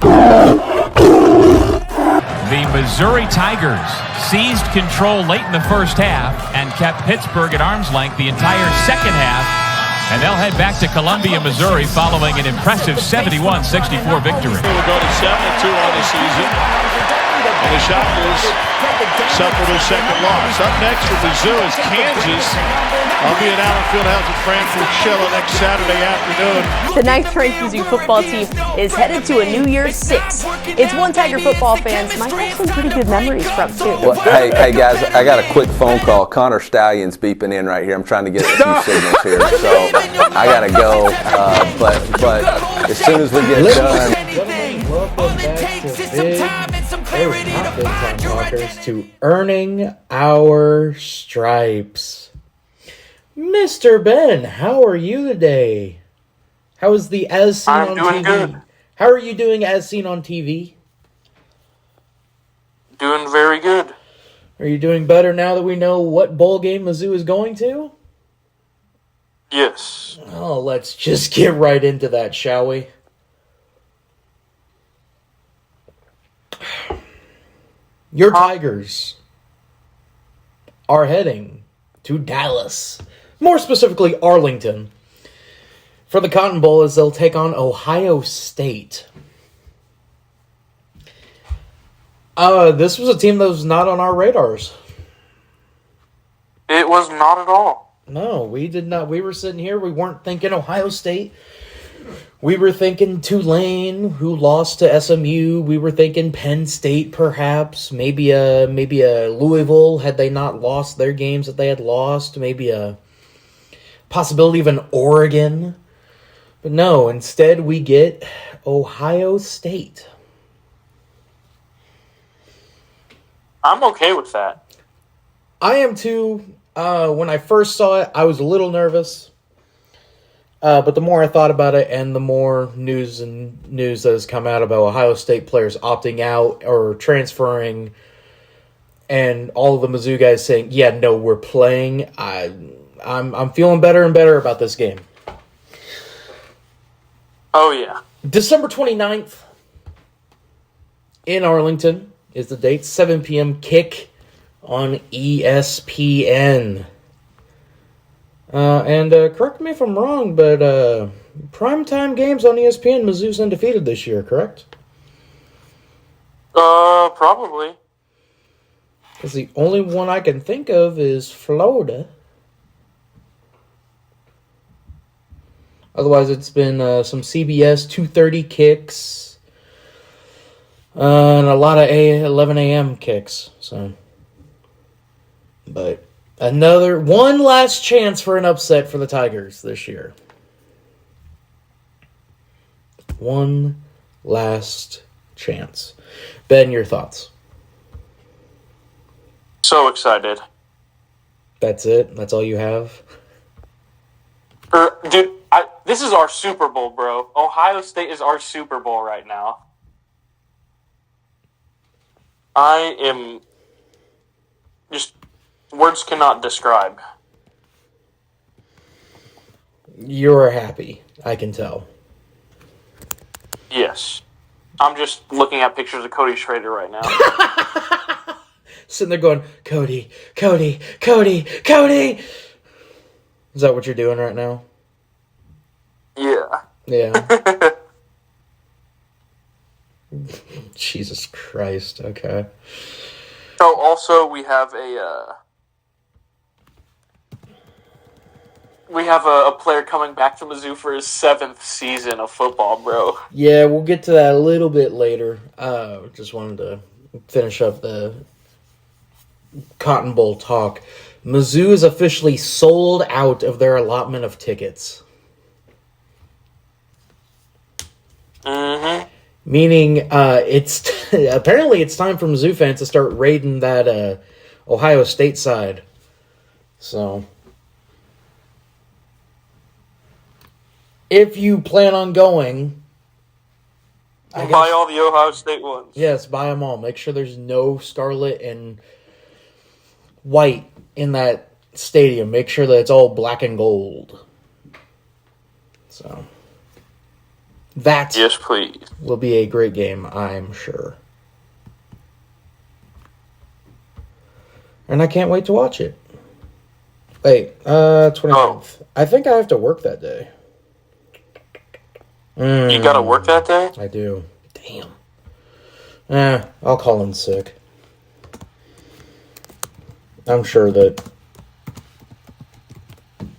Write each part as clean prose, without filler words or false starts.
The Missouri Tigers seized control late in the first half and kept Pittsburgh at arm's length the entire second half. And they'll head back to Columbia, Missouri, following an impressive 71-64 victory. We'll go to 7-2 on the season. And the Shockers suffer their second loss. Up next for Mizzou is Kansas. I'll be at Allen Fieldhouse at Frankfurt Schiller next Saturday afternoon. The ninth-ranked Mizzou football team is headed to a New Year's 6. It's one Tiger football fans might have some pretty good memories from, too. Well, hey guys, I got a quick phone call. Connor Stallion's beeping in right here. I'm trying to get a few signals here, so I got to go. But as soon as we get done. Welcome back to Talkers to Earning Our Stripes. Mr. Ben, how are you today? How is the As Seen on TV? Good. How are you doing as seen on TV? Doing very good. Are you doing better now that we know what bowl game Mizzou is going to? Yes. Oh, let's just get right into that, shall we? Your Tigers are heading to Dallas, more specifically Arlington, for the Cotton Bowl as they'll take on Ohio State. This was a team that was not on our radars. It was not at all. No, we did not. We were sitting here, we weren't thinking Ohio State. We were thinking Tulane, who lost to SMU. We were thinking Penn State, perhaps. Maybe a Louisville, had they not lost their games that they had lost. Maybe a possibility of an Oregon. But no, instead we get Ohio State. I'm okay with that. I am too. When I first saw it, I was a little nervous. But the more I thought about it and the more news that has come out about Ohio State players opting out or transferring and all of the Mizzou guys saying, yeah, no, we're playing, I'm feeling better and better about this game. Oh, yeah. December 29th in Arlington is the date. 7 p.m. kick on ESPN. And correct me if I'm wrong, but primetime games on ESPN, Mizzou's undefeated this year, correct? Probably. Because the only one I can think of is Florida. Otherwise, it's been some CBS 2:30 kicks and a lot of 11 a.m. kicks. So, but one last chance for an upset for the Tigers this year. One last chance. Ben, your thoughts? So excited. That's it? That's all you have? Dude, this is our Super Bowl, bro. Ohio State is our Super Bowl right now. I am just... words cannot describe. You're happy, I can tell. Yes. I'm just looking at pictures of Cody Schrader right now. Sitting there going, Cody, Cody, Cody, Cody! Is that what you're doing right now? Yeah. Yeah. Jesus Christ, okay. So also we have a player coming back to Mizzou for his 7th season of football, bro. Yeah, we'll get to that a little bit later. Just wanted to finish up the Cotton Bowl talk. Mizzou is officially sold out of their allotment of tickets. Mm-hmm. Meaning, it's apparently it's time for Mizzou fans to start raiding that Ohio State side. So, if you plan on going, buy all the Ohio State ones. Yes, buy them all. Make sure there's no scarlet and white in that stadium. Make sure that it's all black and gold. So, That Yes, please. will be a great game, I'm sure. And I can't wait to watch it. Wait, 29th. I think I have to work that day. You gotta work that day? I do. Damn. I'll call in sick. I'm sure there's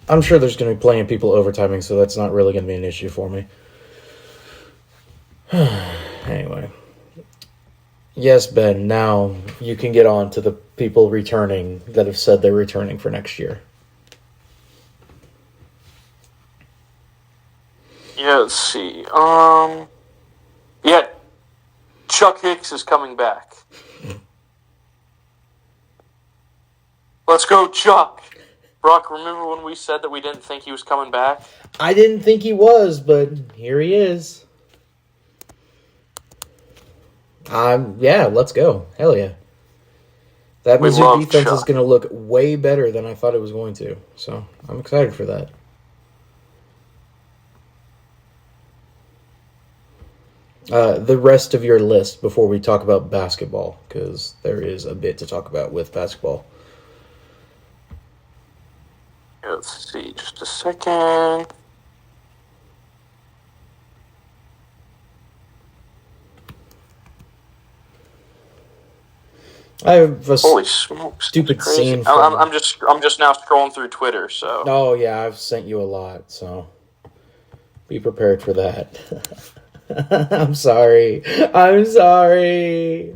going to be plenty of people overtiming, so that's not really going to be an issue for me. Anyway. Yes, Ben, now you can get on to the people returning that have said they're returning for next year. Yeah, let's see. Yeah, Chuck Hicks is coming back. Let's go, Chuck. Brock, remember when we said that we didn't think he was coming back? I didn't think he was, but here he is. Yeah, let's go. Hell yeah. That Mizzou defense is going to look way better than I thought it was going to. So, I'm excited for that. The rest of your list before we talk about basketball, because there is a bit to talk about with basketball. Let's see, just a second. I have a holy smokes, stupid scene. From... I'm just now scrolling through Twitter. So. Oh yeah, I've sent you a lot, so be prepared for that. I'm sorry. I'm sorry.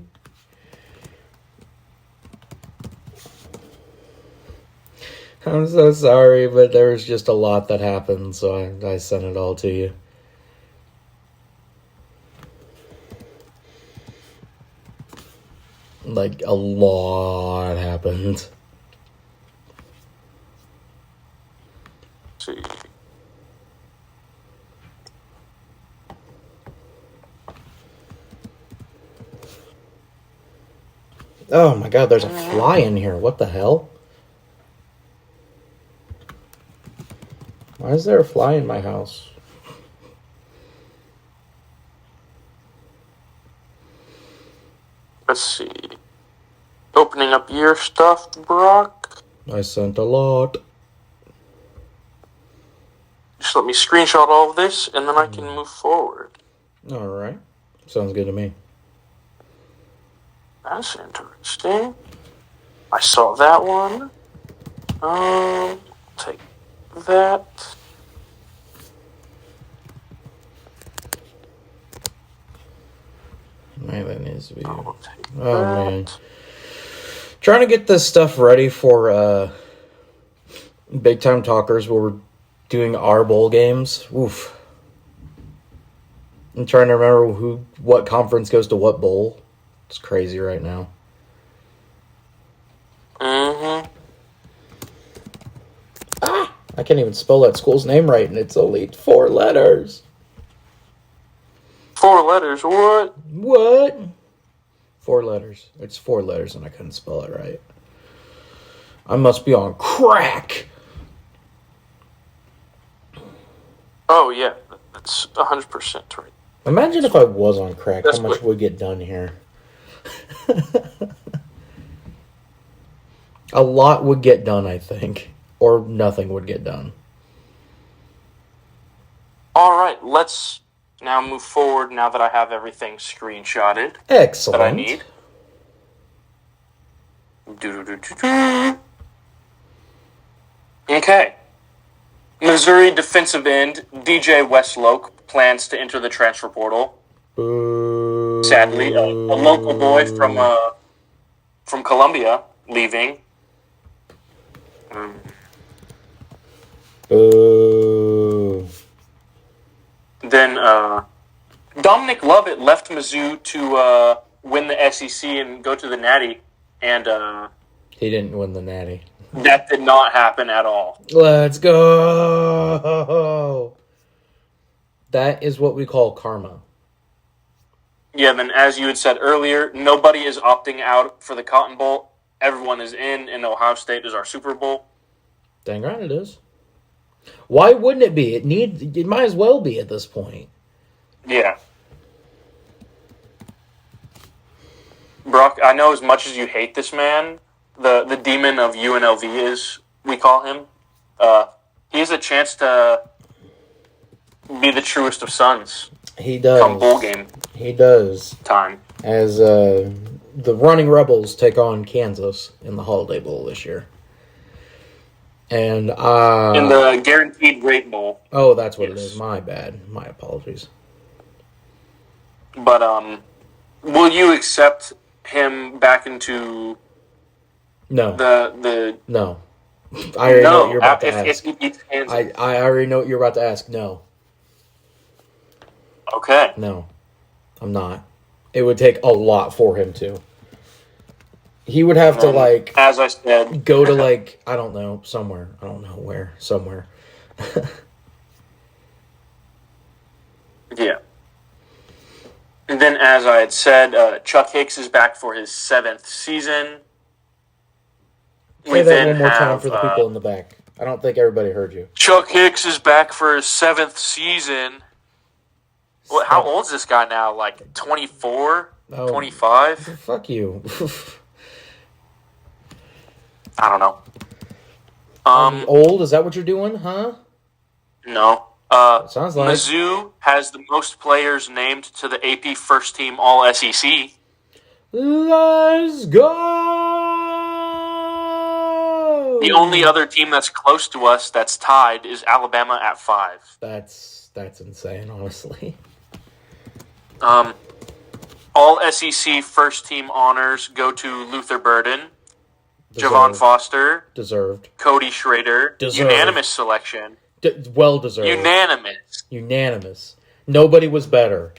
I'm so sorry, but there was just a lot that happened, so I sent it all to you. Like, a lot happened. Let's see. Oh my god, there's a fly in here. What the hell? Why is there a fly in my house? Let's see. Opening up your stuff, Brock. I sent a lot. Just let me screenshot all of this, and then I can move forward. Alright. Sounds good to me. That's interesting. I saw that one. Take that. Man, that needs to be... I'll take Oh, that. man. Trying to get this stuff ready for Big Time Talkers where we're doing our bowl games. Oof. I'm trying to remember what conference goes to what bowl. It's crazy right now. Mm-hmm. I can't even spell that school's name right, and it's only 4 letters. 4 letters, what? What? 4 letters. It's 4 letters, and I couldn't spell it right. I must be on crack. Oh, yeah. That's 100% right. Imagine if I was on crack, how much would get done here. A lot would get done, I think. Or nothing would get done. All right, let's now move forward now that I have everything screenshotted. Excellent. That I need. Okay. Missouri defensive end DJ Westloke plans to enter the transfer portal. Boo. Sadly, a local boy from Columbia leaving. Boo. Then Dominic Lovett left Mizzou to win the SEC and go to the Natty, and he didn't win the Natty. That did not happen at all. Let's go. That is what we call karma. Yeah, then as you had said earlier, nobody is opting out for the Cotton Bowl. Everyone is in, and Ohio State is our Super Bowl. Dang right it is. Why wouldn't it be? It might as well be at this point. Yeah. Brock, I know as much as you hate this man, the demon of UNLV, as we call him, he has a chance to be the truest of sons. He does. Come bowl game. He does. Time. As the Running Rebels take on Kansas in the Holiday Bowl this year. And in the Guaranteed Rate Bowl. Oh, that's what it is. My bad. My apologies. But will you accept him back into No. the No. I already know what you're about to ask. If he beats Kansas. I already know what you're about to ask. No. Okay. No. I'm not. It would take a lot for him to. He would have to, as I said, go to, I don't know, somewhere. I don't know where. Somewhere. Yeah. And then, as I had said, Chuck Hicks is back for his 7th season. Say that one more time for the people in the back. I don't think everybody heard you. Chuck Hicks is back for his 7th season. Well, how old is this guy now? 24? 25? Fuck you. I don't know. Old? Is that what you're doing, huh? No. Sounds like Mizzou has the most players named to the AP First Team All-SEC. Let's go! The only other team that's close to us that's tied is Alabama at 5. That's insane, honestly. All SEC First Team honors go to Luther Burden, Deserved. Javon Foster, Deserved. Cody Schrader. Deserved. Unanimous selection. Well deserved. Unanimous. Nobody was better.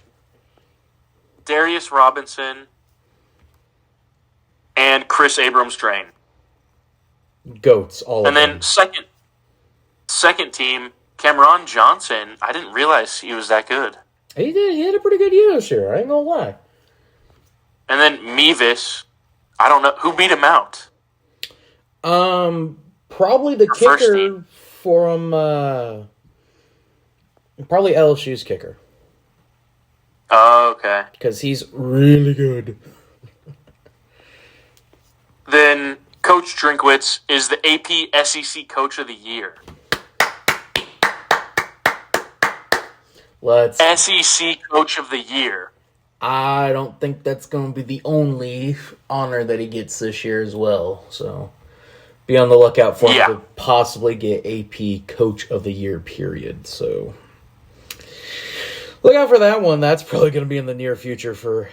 Darius Robinson and Chris Abrams-Drain. Goats, all of them. And then second team, Cameron Johnson. I didn't realize he was that good. He did. He had a pretty good year this year. I ain't gonna lie. And then Mevis. I don't know who beat him out. Probably the kicker for him. Probably LSU's kicker. Oh, okay. Because he's really good. Then Coach Drinkwitz is the AP SEC Coach of the Year. SEC Coach of the Year. I don't think that's going to be the only honor that he gets this year as well. So be on the lookout for him to possibly get AP Coach of the Year, period. So look out for that one. That's probably going to be in the near future for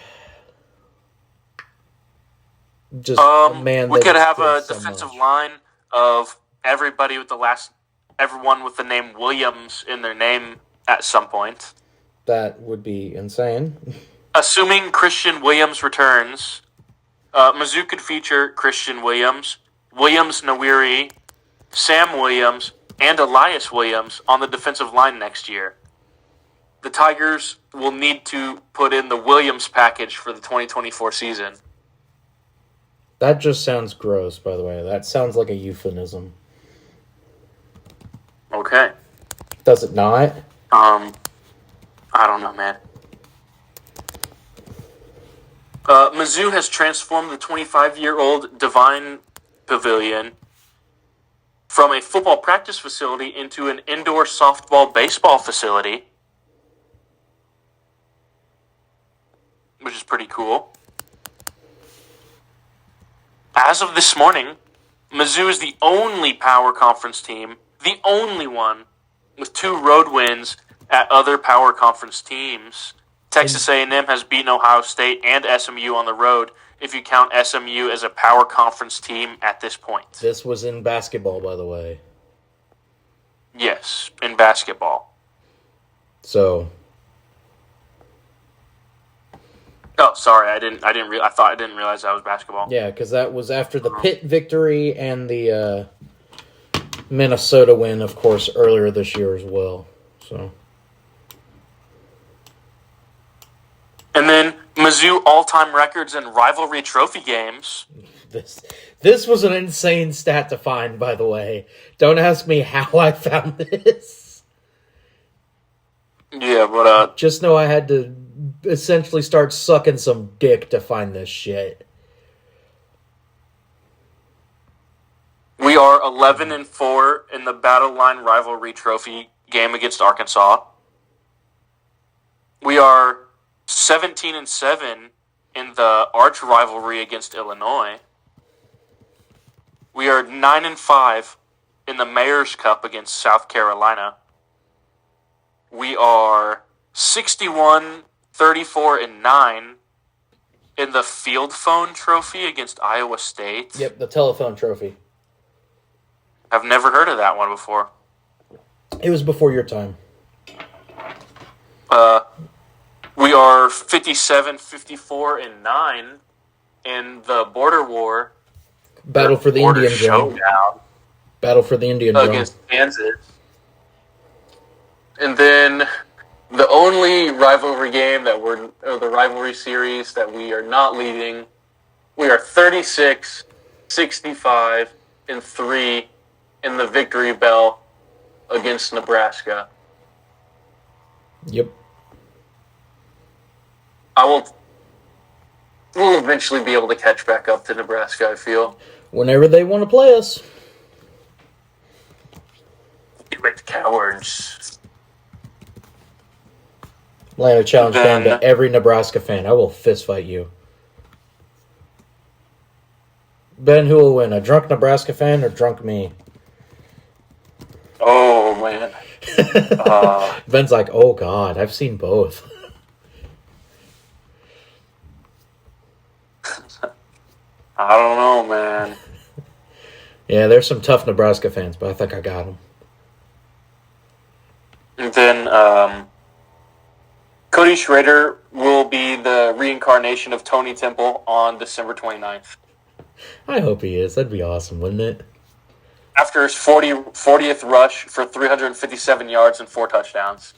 just a man. We could have a defensive line of everyone with the name Williams in their name at some point. That would be insane. Assuming Christian Williams returns, Mizzou could feature Christian Williams, Williams Nawiri, Sam Williams, and Elias Williams on the defensive line next year. The Tigers will need to put in the Williams package for the 2024 season. That just sounds gross, by the way. That sounds like a euphemism. Okay. Does it not? I don't know, man. Mizzou has transformed the 25-year-old Divine Pavilion from a football practice facility into an indoor softball baseball facility, which is pretty cool. As of this morning, Mizzou is the only Power Conference team, the only one, with 2 road wins at other Power Conference teams. Texas A&M has beaten Ohio State and SMU on the road, if you count SMU as a Power Conference team at this point. This was in basketball, by the way. Yes, in basketball. So. Oh, sorry, I didn't realize that was basketball. Yeah, because that was after the Pitt victory and the Minnesota win, of course, earlier this year as well. So. And then Mizzou all-time records in rivalry trophy games. This was an insane stat to find, by the way. Don't ask me how I found this. Yeah, but just know I had to essentially start sucking some dick to find this shit. we are 11-4 in the Battle Line Rivalry Trophy game against Arkansas. We are 17-7 in the arch rivalry against Illinois. We are 9-5 in the Mayor's Cup against South Carolina. We are 61-34-9 in the Field Phone Trophy against Iowa State. Yep, the telephone trophy. I've never heard of that one before. It was before your time. We are 57-54-9 in the Border War. Battle for the Border Indian Drum. Showdown Battle for the Indian Drum. against Kansas. And then the only rivalry game or the rivalry series that we are not leading, we are 36-65-3 in the Victory Bell against Nebraska. Yep. We'll eventually be able to catch back up to Nebraska, I feel. Whenever they want to play us. You make the cowards. Laying a challenge down to every Nebraska fan. I will fist fight you. Ben, who will win? A drunk Nebraska fan or drunk me? Oh, man. Ben's like, oh, God, I've seen both. I don't know, man. Yeah, there's some tough Nebraska fans, but I think I got them. And then Cody Schrader will be the reincarnation of Tony Temple on December 29th. I hope he is. That'd be awesome, wouldn't it? After his 40th rush for 357 yards and 4 touchdowns.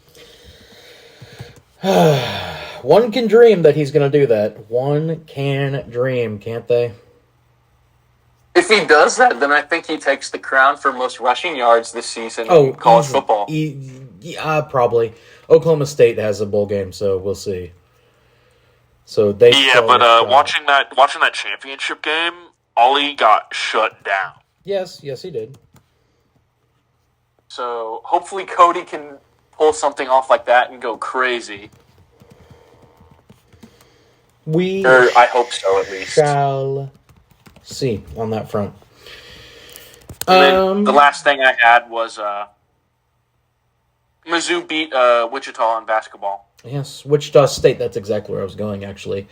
One can dream that he's going to do that. One can dream, can't they? If he does that, then I think he takes the crown for most rushing yards this season in college football. Yeah, probably. Oklahoma State has a bowl game, so we'll see. So they watching that championship game, Ollie got shut down. Yes, he did. So hopefully Cody can pull something off like that and go crazy. I hope so, at least. Shall see on that front. And then the last thing I had was Mizzou beat Wichita in basketball. Yes, Wichita State. That's exactly where I was going, actually.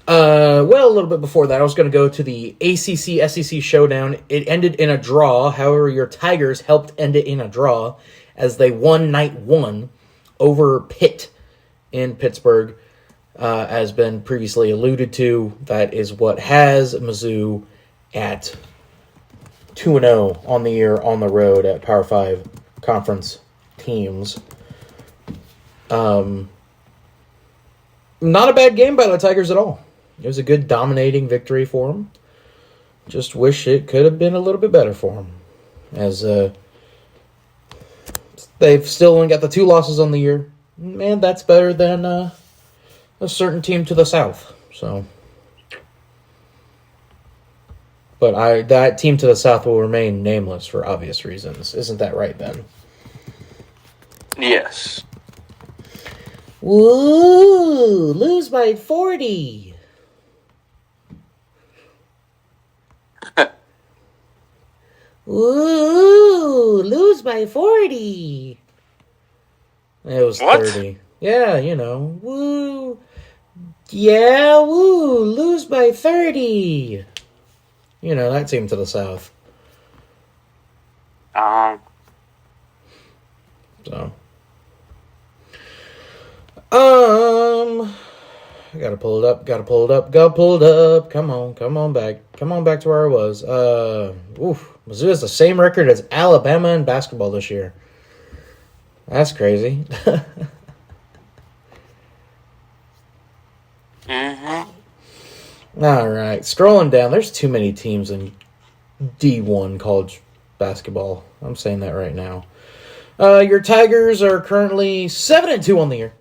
A little bit before that, I was going to go to the ACC-SEC showdown. It ended in a draw. However, your Tigers helped end it in a draw as they won night 1 over Pitt in Pittsburgh. As been previously alluded to, that is what has Mizzou at 2-0 on the year on the road at Power 5 conference teams. Not a bad game by the Tigers at all. It was a good dominating victory for them. Just wish it could have been a little bit better for them. As they've still only got the 2 losses on the year. Man, that's better than a certain team to the south. So, but that team to the south will remain nameless for obvious reasons. Isn't that right, Ben? Yes. Woo! Lose by 40. Woo! Lose by 40. It was what? 30. Yeah, woo. Yeah, woo. Lose by 30. That team to the south. So. I gotta pull it up. Come on back to where I was. Mizzou has the same record as Alabama in basketball this year. That's crazy. All right, scrolling down. There's too many teams in D1 college basketball. I'm saying that right now. Your Tigers are currently 7-2 on the year.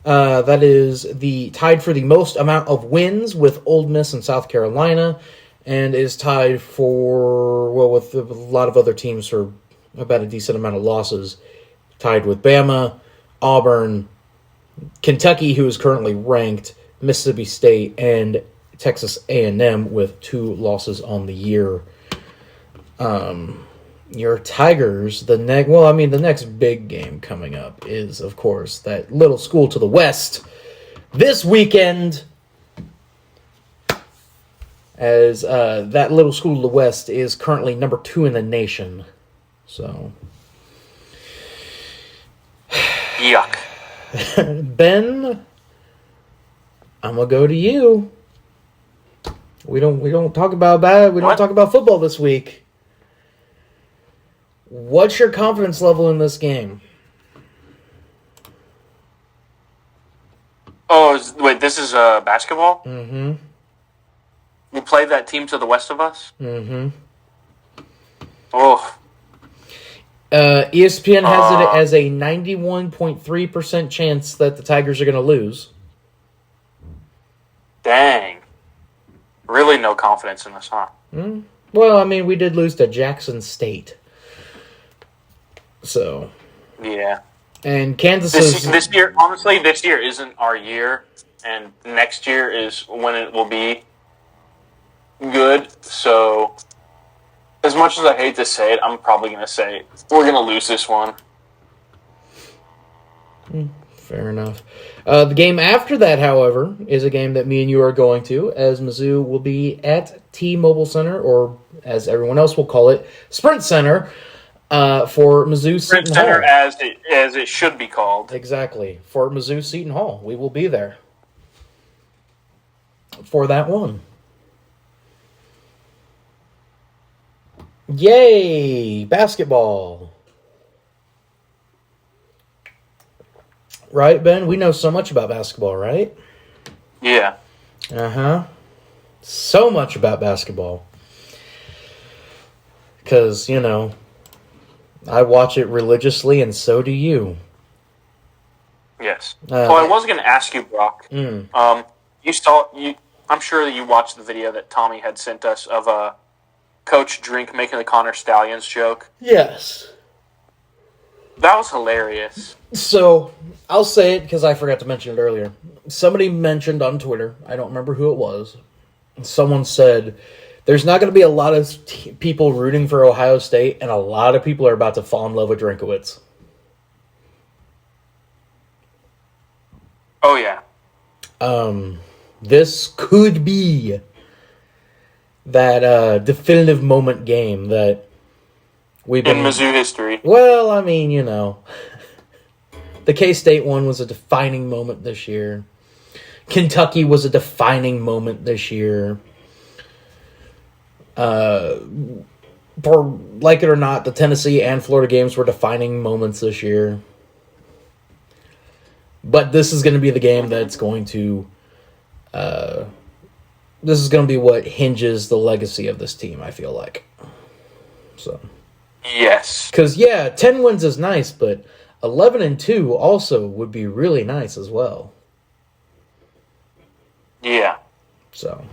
That is tied for the most amount of wins with Ole Miss and South Carolina, and is tied with a lot of other teams for about a decent amount of losses. Tied with Bama, Auburn, Kentucky, who is currently ranked, Mississippi State, and Texas A&M with 2 losses on the year. Your Tigers, the next big game coming up is, of course, that little school to the west this weekend. As that little school to the west is currently number 2 in the nation. So, yuck. Ben, I'm gonna go to you. We don't talk about don't talk about football this week. What's your confidence level in this game? Oh, wait, this is basketball? Mm-hmm. We play that team to the west of us? Mm-hmm. Oh. ESPN has it as a 91.3% chance that the Tigers are going to lose. Dang. Really no confidence in us, huh? Well, I mean, we did lose to Jackson State. So. Yeah. And Kansas this year, honestly, this year isn't our year, and next year is when it will be good. So, as much as I hate to say it, I'm probably going to say we're going to lose this one. Fair enough. The game after that, however, is a game that me and you are going to, as Mizzou will be at T-Mobile Center, or as everyone else will call it, Sprint Center, for Mizzou Sprint Seton Center, Hall. as it should be called. Exactly. For Mizzou Seton Hall. We will be there for that one. Yay! Basketball. Right, Ben? We know so much about basketball, right? Yeah. Uh-huh. So much about basketball. Because, I watch it religiously, and so do you. Yes. I was going to ask you, Brock. I'm sure that you watched the video that Tommy had sent us of Coach Drink making the Connor Stallions joke. Yes. That was hilarious. So, I'll say it because I forgot to mention it earlier. Somebody mentioned on Twitter, I don't remember who it was, someone said, there's not going to be a lot of people rooting for Ohio State, and a lot of people are about to fall in love with Drinkwitz. Oh, yeah. This could be that definitive moment game that we've been... In Mizzou history. Well, I mean, the K-State one was a defining moment this year. Kentucky was a defining moment this year. For like it or not, the Tennessee and Florida games were defining moments this year. But this is going to be the game that's going to... this is going to be what hinges the legacy of this team, I feel like. So... Yes. Because, 10 wins is nice, but 11-2 also would be really nice as well. Yeah. So.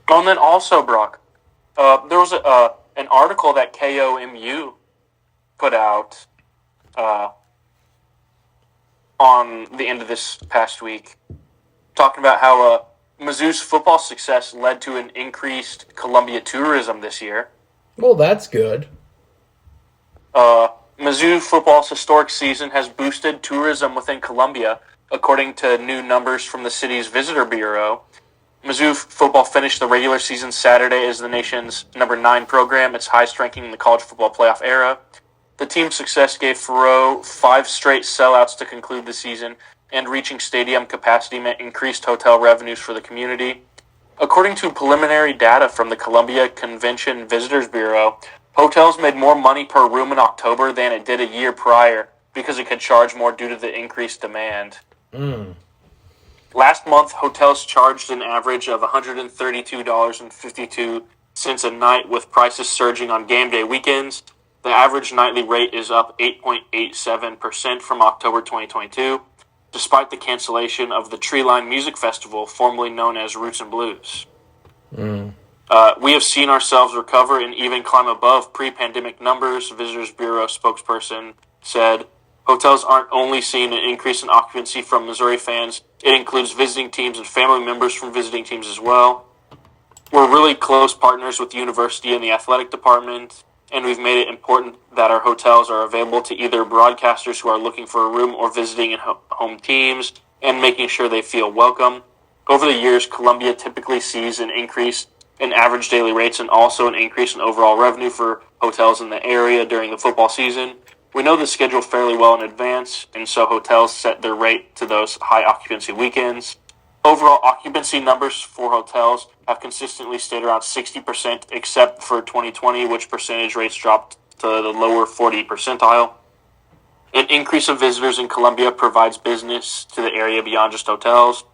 Oh, and then also, Brock, there was an article that KOMU put out on the end of this past week, talking about how Mizzou's football success led to an increased Columbia tourism this year. Well, that's good. Mizzou football's historic season has boosted tourism within Columbia, according to new numbers from the city's visitor bureau. Mizzou football finished the regular season Saturday as the nation's number 9 program, its highest ranking in the college football playoff era. The team's success gave Faroe 5 straight sellouts to conclude the season, and reaching stadium capacity meant increased hotel revenues for the community. According to preliminary data from the Columbia Convention Visitors Bureau, hotels made more money per room in October than it did a year prior because it could charge more due to the increased demand. Last month, hotels charged an average of $132.52 cents a night, with prices surging on game day weekends. The average nightly rate is up 8.87% from October 2022, despite the cancellation of the Treeline Music Festival, formerly known as Roots and Blues. We have seen ourselves recover and even climb above pre-pandemic numbers, Visitors Bureau spokesperson said. Hotels aren't only seeing an increase in occupancy from Missouri fans, it includes visiting teams and family members from visiting teams as well. We're really close partners with the university and the athletic department, and we've made it important that our hotels are available to either broadcasters who are looking for a room or visiting in home teams, and making sure they feel welcome. Over the years, Columbia typically sees an increase in average daily rates and also an increase in overall revenue for hotels in the area during the football season. We know the schedule fairly well in advance, and so hotels set their rate to those high occupancy weekends. Overall occupancy numbers for hotels have consistently stayed around 60%, except for 2020, which percentage rates dropped to the lower 40 percentile. An increase of visitors in Columbia provides business to the area beyond just hotels.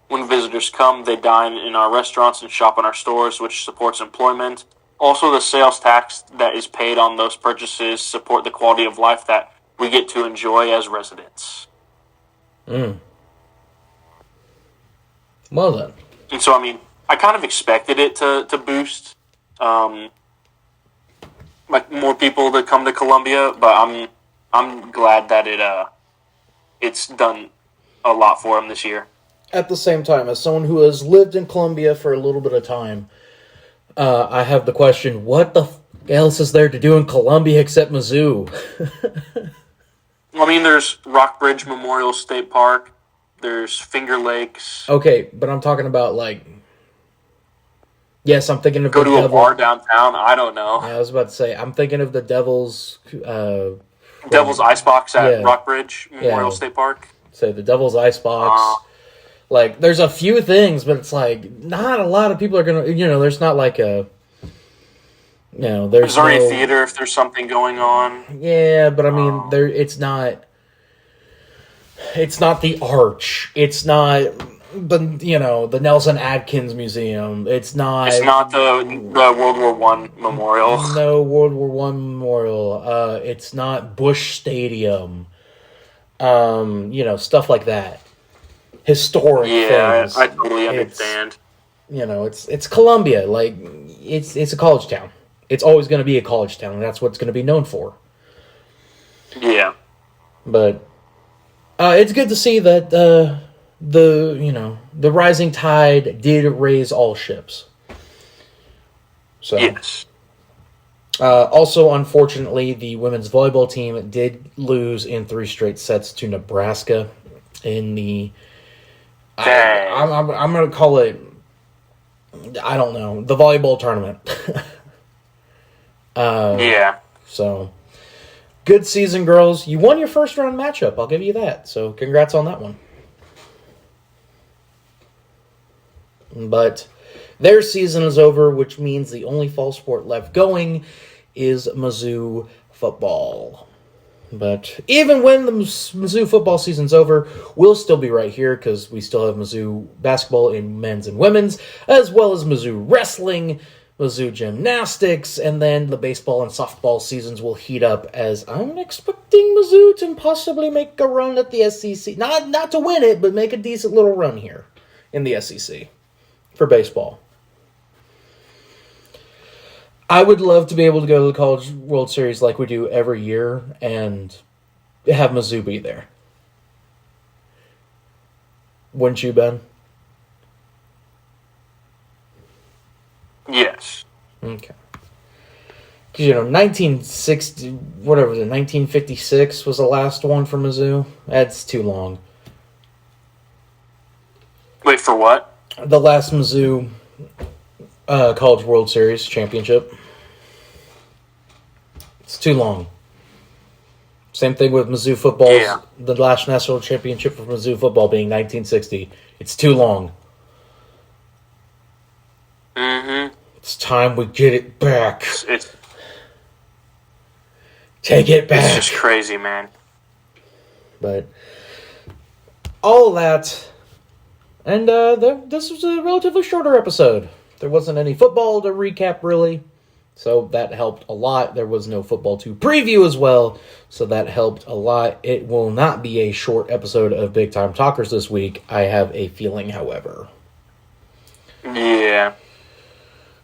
When visitors come, they dine in our restaurants and shop in our stores, which supports employment. Also, the sales tax that is paid on those purchases support the quality of life that we get to enjoy as residents. Well then. And so, I mean, I kind of expected it to boost like more people to come to Columbia, but I'm glad that it's done a lot for them this year. At the same time, as someone who has lived in Columbia for a little bit of time, I have the question, what the else is there to do in Columbia except Mizzou? I mean, there's Rockbridge Memorial State Park. There's Finger Lakes. Okay, but I'm talking about, like... Yes, I'm thinking of Go to a bar downtown. I don't know. Yeah, I was about to say, I'm thinking of the Devil's... Devil's Icebox at Rockbridge Memorial State Park. Say, the Devil's Icebox. Like, there's a few things, but it's like, not a lot of people are going to... there's not like a... there's Missouri Theater if there's something going on. Yeah, but I mean, it's not... It's not the Arch. It's not the Nelson Atkins Museum. It's not the World War I Memorial. No World War I Memorial. It's not Busch Stadium. Stuff like that. Historic things. I totally understand. It's Columbia. Like, it's a college town. It's always going to be a college town, and that's what it's going to be known for. Yeah. But it's good to see that the rising tide did raise all ships. So yes. Also, unfortunately, the women's volleyball team did lose in 3 straight sets to Nebraska in the. I'm going to call it. I don't know, the volleyball tournament. Yeah. So. Good season, girls. You won your first round matchup. I'll give you that. So, congrats on that one. But their season is over, which means the only fall sport left going is Mizzou football. But even when the Mizzou football season's over, we'll still be right here because we still have Mizzou basketball in men's and women's, as well as Mizzou wrestling, Mizzou gymnastics, and then the baseball and softball seasons will heat up as I'm expecting Mizzou to possibly make a run at the SEC. Not to win it, but make a decent little run here in the SEC for baseball. I would love to be able to go to the College World Series like we do every year and have Mizzou be there. Wouldn't you, Ben? Yes. Okay. Because, 1956 was the last one for Mizzou. That's too long. Wait, for what? The last Mizzou College World Series championship. It's too long. Same thing with Mizzou football. Yeah. The last national championship for Mizzou football being 1960. It's too long. Mm-hmm. It's time we get it back. It's Take it back. It's just crazy, man. But all that, and this was a relatively shorter episode. There wasn't any football to recap, really, so that helped a lot. There was no football to preview as well, so that helped a lot. It will not be a short episode of Big Time Talkers this week, I have a feeling, however. Yeah.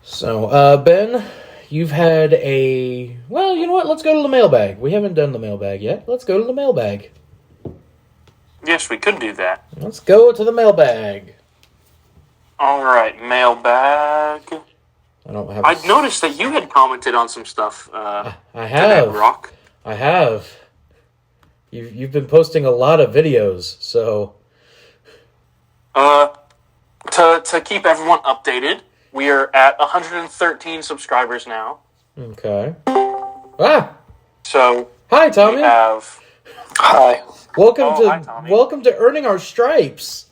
So, Ben, you've had a... Well, you know what? Let's go to the mailbag. We haven't done the mailbag yet. Let's go to the mailbag. Yes, we could do that. Let's go to the mailbag. All right, mailbag. I don't have... I noticed that you had commented on some stuff. I have. Today, Rock. I have. You've been posting a lot of videos, so... To keep everyone updated, we are at 113 subscribers now. Okay. Ah! So... Hi, Tommy. We have... Hi. Welcome to earning our stripes.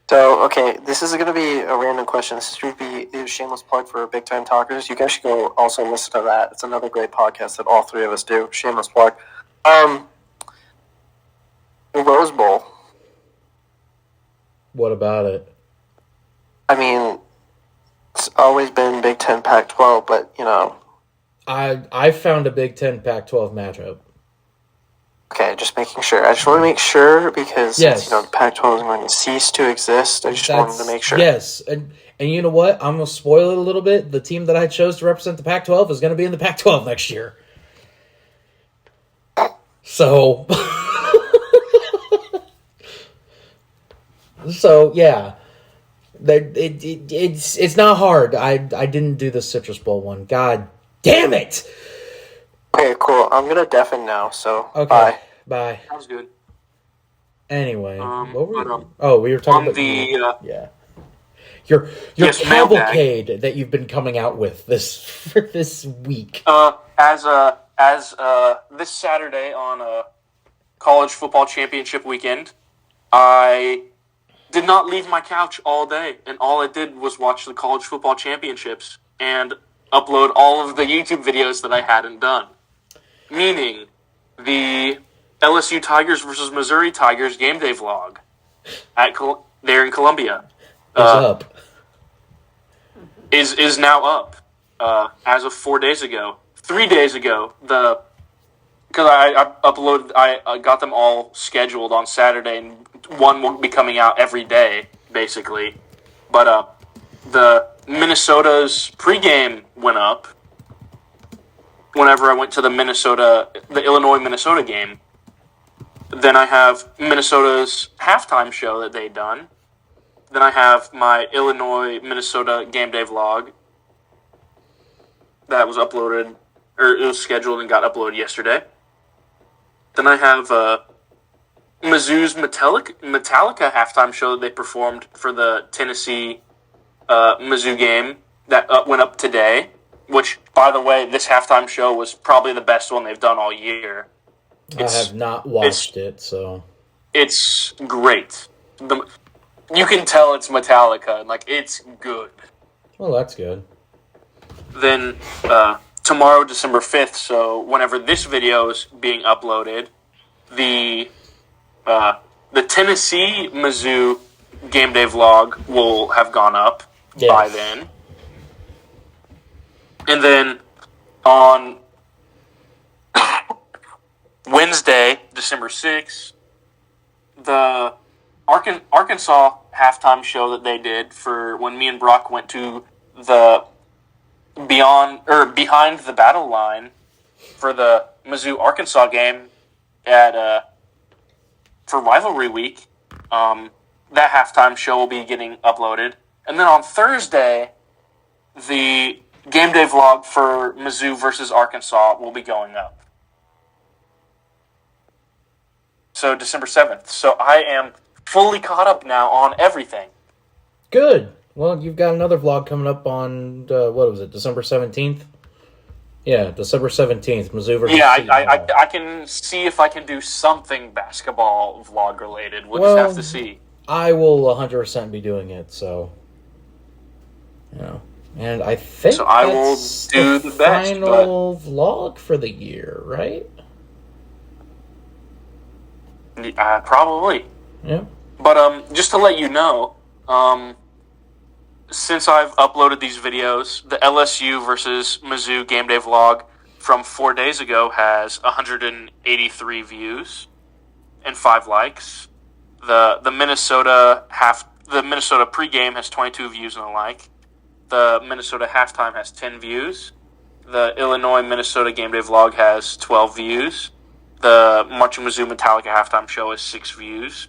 So, okay, this is going to be a random question. This should be a shameless plug for Big Time Talkers. You guys should go also listen to that. It's another great podcast that all three of us do. Shameless plug. The Rose Bowl. What about it? I mean, it's always been Big Ten, Pac-12, but, you know. I found a Big Ten Pac-12 matchup. Okay, just making sure. I just want to make sure because yes. Since, the Pac-12 is going to cease to exist, I just wanted to make sure. Yes, and you know what? I'm going to spoil it a little bit. The team that I chose to represent the Pac-12 is going to be in the Pac-12 next year. So... yeah. It's not hard. I didn't do the Citrus Bowl one. God damn it! Okay, cool. I'm going to deafen now, so okay. Bye. Sounds good. Anyway, what were we were talking about the your yes, cavalcade that you've been coming out with this week. As this Saturday on college football championship weekend, I did not leave my couch all day, and all I did was watch the college football championships and upload all of the YouTube videos that I hadn't done. Meaning, the LSU Tigers versus Missouri Tigers game day vlog there in Columbia is now up as of 4 days ago. 3 days ago, because I got them all scheduled on Saturday, and one will be coming out every day, basically. But the Minnesota's pregame went up whenever I went to the Illinois-Minnesota game. Then I have Minnesota's halftime show that they'd done. Then I have my Illinois-Minnesota game day vlog that was uploaded, or it was scheduled and got uploaded yesterday. Then I have Mizzou's Metallica halftime show that they performed for the Tennessee Mizzou game that went up today, which, by the way, this halftime show was probably the best one they've done all year. I have not watched it, so... It's great. You can tell it's Metallica, and, it's good. Well, that's good. Then, tomorrow, December 5th, so whenever this video is being uploaded, the Tennessee Mizzou game day vlog will have gone up by then. And then on Wednesday, December 6th, the Arkansas halftime show that they did for when me and Brock went to the behind the battle line for the Mizzou Arkansas game for rivalry week. That halftime show will be getting uploaded, and then on Thursday, the game day vlog for Mizzou versus Arkansas will be going up. So December 7th. So I am fully caught up now on everything. Good. Well, you've got another vlog coming up on, what was it, December 17th? Yeah, December 17th, Mizzou versus I can see if I can do something basketball vlog related. We'll just have to see. I will 100% be doing it, so... And I think so I will do the best, final vlog for the year, right? Probably. Yeah. But just to let you know, since I've uploaded these videos, the LSU versus Mizzou game day vlog from 4 days ago has 183 views and 5 likes. The Minnesota pregame has 22 views and a like. The Minnesota halftime has 10 views. The Illinois-Minnesota game day vlog has 12 views. The Marching Mizzou Metallica halftime show has 6 views.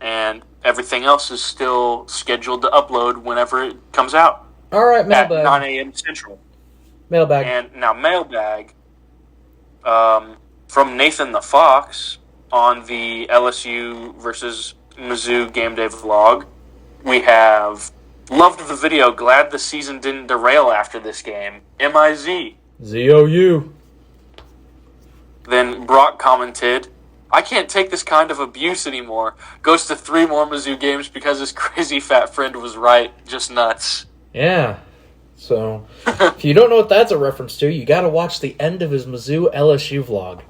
And everything else is still scheduled to upload whenever it comes out. All right, mailbag. At 9 a.m. Central. Mailbag. And now mailbag from Nathan the Fox on the LSU versus Mizzou game day vlog. We have loved the video. Glad the season didn't derail after this game. M-I-Z. Z-O-U. Then Brock commented, I can't take this kind of abuse anymore. Goes to 3 more Mizzou games because his crazy fat friend was right. Just nuts. Yeah. So, if you don't know what that's a reference to, you got to watch the end of his Mizzou LSU vlog.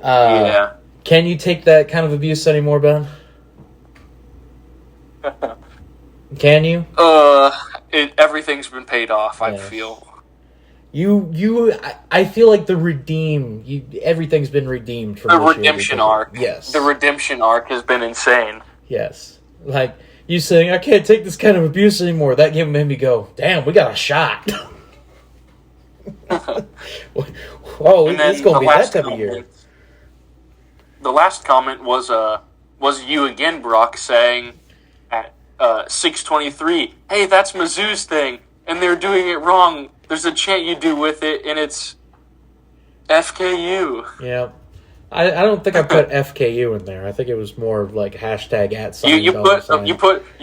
Yeah. Can you take that kind of abuse anymore, Ben? Can you? Everything's been paid off, I feel. I feel like everything's been redeemed from the this redemption year. arc. Yes. The redemption arc has been insane. Yes. Like, you saying, I can't take this kind of abuse anymore. That game made me go, damn, we got a shot. Oh, it's going to be that type of year. The last comment was you again, Brock, saying at 6:23, hey, that's Mizzou's thing, and they're doing it wrong. There's a chant you do with it, and it's FKU. Yeah. I don't think I put FKU in there. I think it was more of like hashtag at sign. You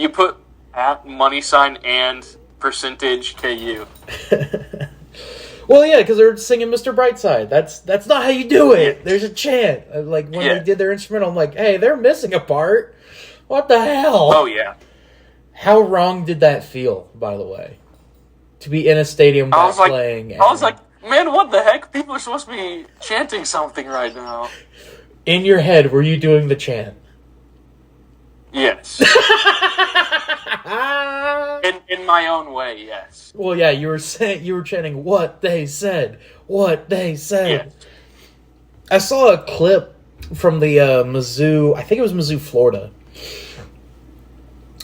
put at money sign and percentage KU. Well, yeah, because they're singing Mr. Brightside. That's not how you do it. There's a chant. Like when they did their instrumental, I'm like, hey, they're missing a part. What the hell? Oh yeah. How wrong did that feel, by the way? To be in a stadium playing. I was like, man, what the heck? People are supposed to be chanting something right now. In your head, were you doing the chant? Yes. in my own way, yes. Well, yeah, you were chanting what they said. What they said. Yes. I saw a clip from the Mizzou, I think it was Mizzou, Florida,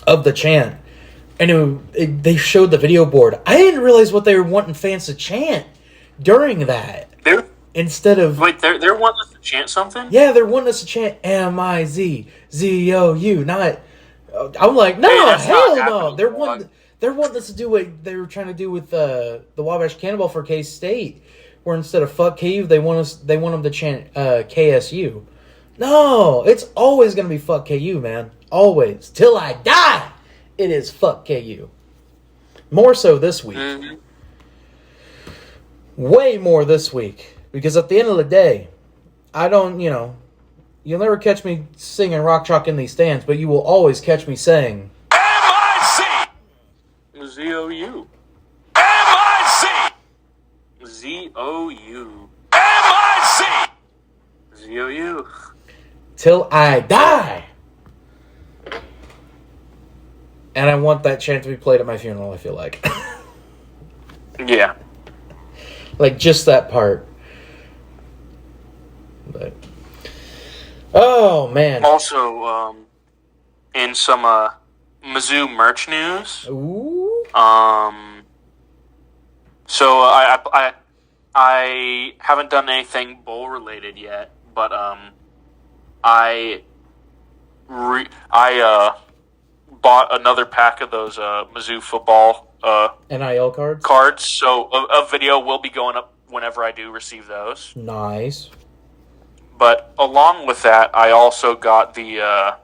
of the chant. And they showed the video board. I didn't realize what they were wanting fans to chant during that. Instead of... Wait, they're wanting us to chant something? Yeah, they're wanting us to chant M-I-Z-Z-O-U, not... I'm like, no, hell no. They're wanting us to do what they were trying to do with the Wabash Cannonball for K-State, where instead of fuck KU, they want them to chant KSU. No, it's always going to be fuck KU, man. Always. Till I die, it is fuck KU. More so this week. Mm-hmm. Way more this week. Because at the end of the day, I don't, you'll never catch me singing Rock Chalk in these stands, but you will always catch me saying M-I-C Z-O-U M-I-C Z-O-U M-I-C Z-O-U till I die. And I want that chant to be played at my funeral, I feel like. Yeah. Like, just that part. But... Oh, man. Also, in some Mizzou merch news. Ooh. So I haven't done anything bowl related yet, but I bought another pack of those Mizzou football NIL cards. So a video will be going up whenever I do receive those. Nice. But along with that, I also got the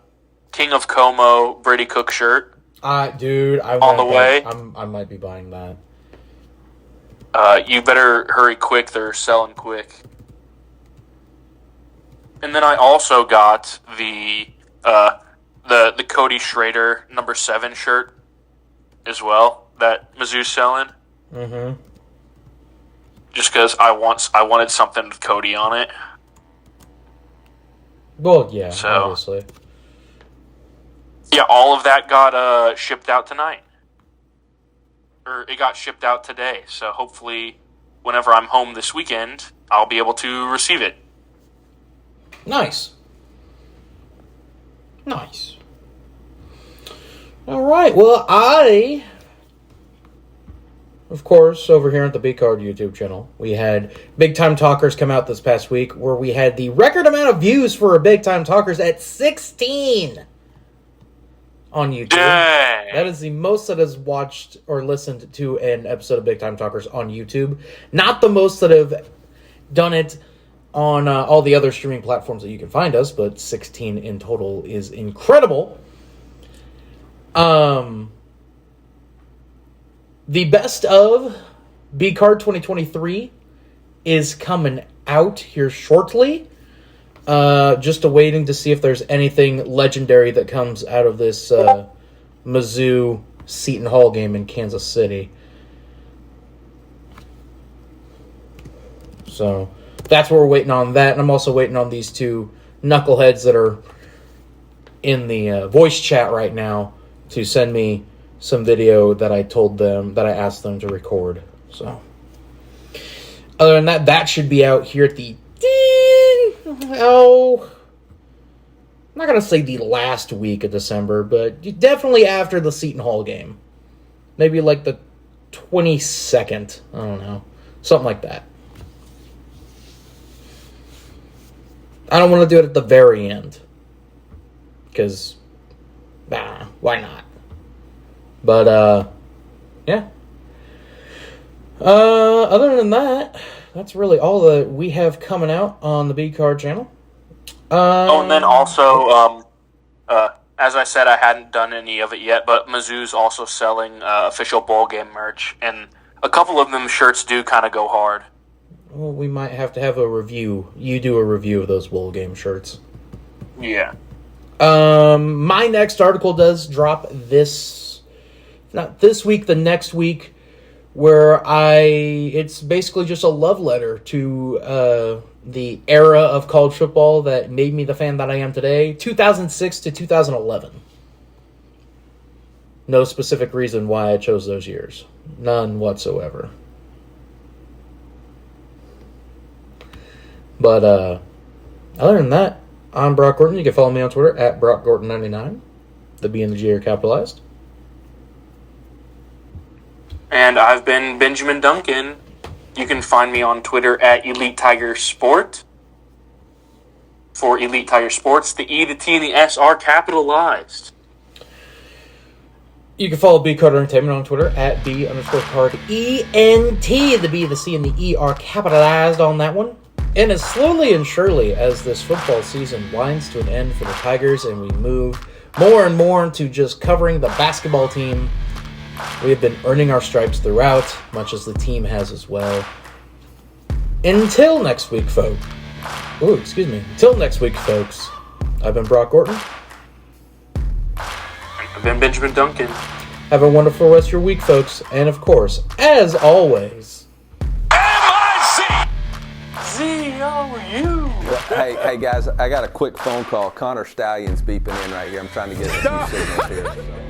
King of Como Brady Cook shirt. Dude, I on the way. I might be buying that. You better hurry quick. They're selling quick. And then I also got the Cody Schrader number 7 shirt as well that Mizzou's selling. Mm-hmm. Just because I wanted something with Cody on it. Well, yeah, so, obviously. Yeah, all of that got shipped out tonight. Or it got shipped out today. So hopefully, whenever I'm home this weekend, I'll be able to receive it. Nice. Nice. All right. Well, of course, over here at the B-Card YouTube channel, we had Big Time Talkers come out this past week where we had the record amount of views for a Big Time Talkers at 16 on YouTube. Dang. That is the most that has watched or listened to an episode of Big Time Talkers on YouTube. Not the most that have done it on all the other streaming platforms that you can find us, but 16 in total is incredible. The best of B-Card 2023 is coming out here shortly. Just awaiting to see if there's anything legendary that comes out of this Mizzou Seton Hall game in Kansas City. So that's what we're waiting on that. And I'm also waiting on these two knuckleheads that are in the voice chat right now to send me some video that I asked them to record. So other than that, that should be out here at the I'm not going to say the last week of December, but definitely after the Seton Hall game. Maybe like the 22nd. I don't know. Something like that. I don't want to do it at the very end. Because, why not? But, yeah. Other than that, that's really all that we have coming out on the B-Card channel. And then also, as I said, I hadn't done any of it yet, but Mizzou's also selling official bowl game merch, and a couple of them shirts do kind of go hard. Well, we might have to have a review. You do a review of those bowl game shirts. Yeah. My next article does drop not this week, the next week, where it's basically just a love letter to the era of college football that made me the fan that I am today, 2006 to 2011. No specific reason why I chose those years. None whatsoever. But other than that, I'm Brock Gorton. You can follow me on Twitter at BrockGorton99. The B and the G are capitalized. And I've been Benjamin Duncan. You can find me on Twitter at EliteTigerSport. For EliteTigerSports, the E, the T, and the S are capitalized. You can follow B-Card Entertainment on Twitter at B_CardENT. The B, the C, and the E are capitalized on that one. And as slowly and surely as this football season winds to an end for the Tigers and we move more and more into just covering the basketball team, we have been earning our stripes throughout, much as the team has as well. Until next week, folks. Until next week, folks. I've been Brock Gorton. I've been Benjamin Duncan. Have a wonderful rest of your week, folks. And of course, as always, M-I-C-Z-O-U. Hey guys, I got a quick phone call. Connor Stallion's beeping in right here. I'm trying to get a few signals here. So.